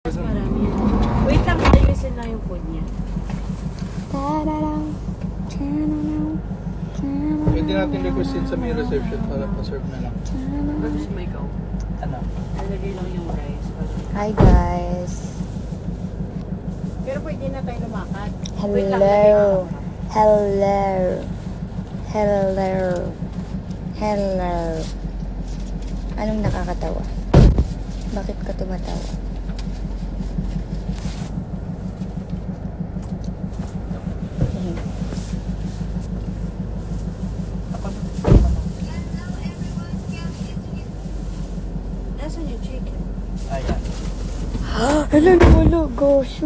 Marami yan. Wait lang, ayusin lang yung food niya. Pwede natin requestin sa may reception para pa-serve na lang. Gusto mo ikaw? Ano? Nalagay lang yung rice. Hi guys. Pero pwede na tayo lumakad. Hello. Wait lang, lagay ako. Hello. Hello. Hello. Anong nakakatawa? Bakit ka tumatawa? Nasaan yung chicken? Ayan. Hello, wala. Gosh.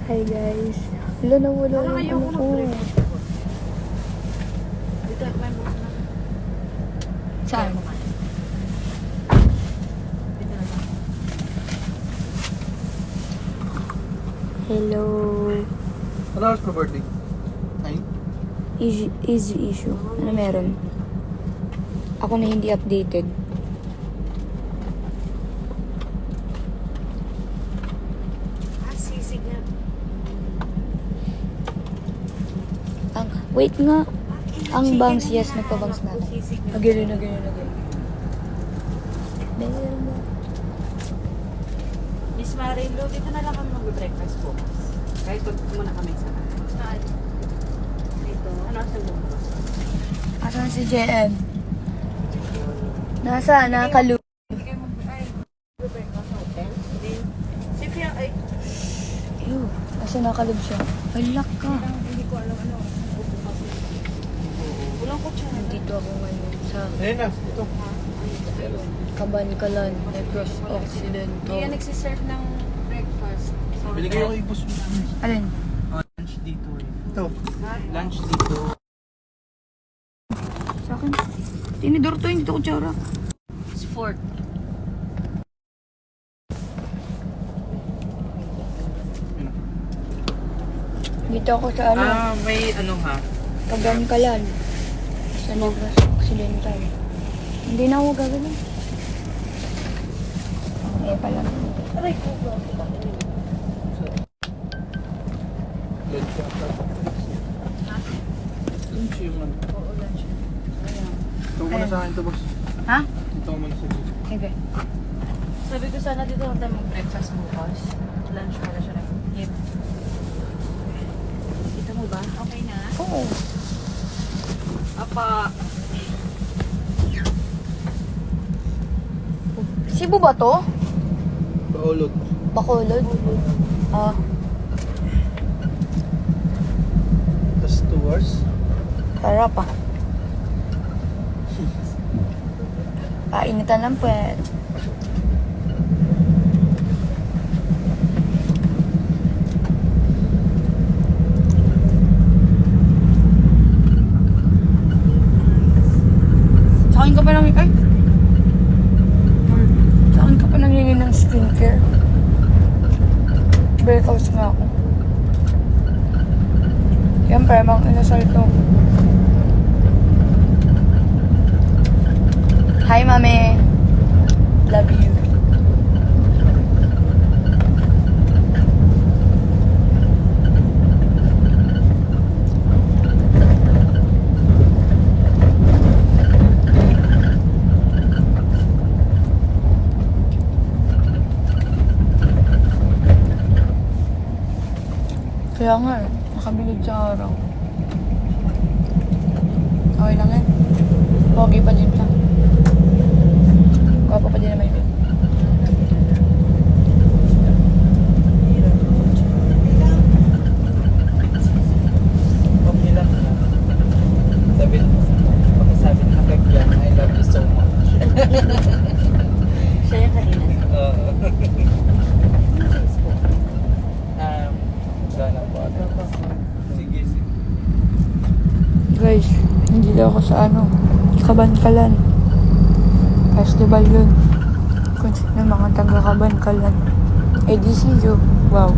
Hi guys. Hello, nawala Parang yung ayoko ano ko. mag-breakfast. Dito, may mga na. Saan? Dito na lang. Hello. Ano oras pa birthday? 9? Easy issue. Ano meron? Ako na hindi updated. Sisig na. Wait nga. Ang bangs, yes, nagpabangs na ako. Sisig na. Again. Miss Marilo, dito na lang kami mag-breakfast bukas. Kahit pag muna kami sa saan? Dito. Ano sa bukas? Asan si JM? Nasa? Nakalu. Hindi kayo mag-breakfast sa hotel? Hindi. Si Pia, ay, Ew. Kasi nakalub siya. Halak ka. hindi ko alam ano. Bukas. Walang kutsara. Nandito ako ngayon sa Ayun na. Ito. Kabankalan, Negros Occidental. Hindi yan nagsiserve ng breakfast. sa Bili hotel. kayo kay boss. Alin? Lunch dito eh. Ito. Lunch dito. Sa akin. Tinidor to, hindi to kutsara. It's fork. Dito ako sa ano, May ano ha? Kabankalan. Sa Negros Occidental. Hindi na ako gagawin. Eh pala. Aray ko ba? Lunch yata. Lunch yung ano. Oo, lunch. Ayan. Ito muna sa akin to boss. Ha? Ito muna sa boss. Sige. Sabi ko sana dito lang tayo mag-breakfast bukas. Lunch pala siya lang. Yep. Kita mo ba? Okay na? Oo. Apa. Cebu ba to? Paulot. Bacolod? Ah. Tas 2 hours. Sarap ah. Painitan lang pwede. Sa akin ka pa nang... Ay! Sa akin ka pa nangingi ng skincare. Breakouts nga ako. Yan pa, mang inasal to. Hi, Mami. Love you. Kaya nga, nakabilid sa araw. Okay lang yan. Pogi pa din siya. Gwapo pa din naman yun. Okay lang. Sabi na kagyan, I love you so much. Siya yung kanina. Sana po. Sige. Guys, hindi daw ako sa ano, Kabankalan. Festival yun. Kung sino mga taga Kabankalan. Eh, di si Jo. Wow.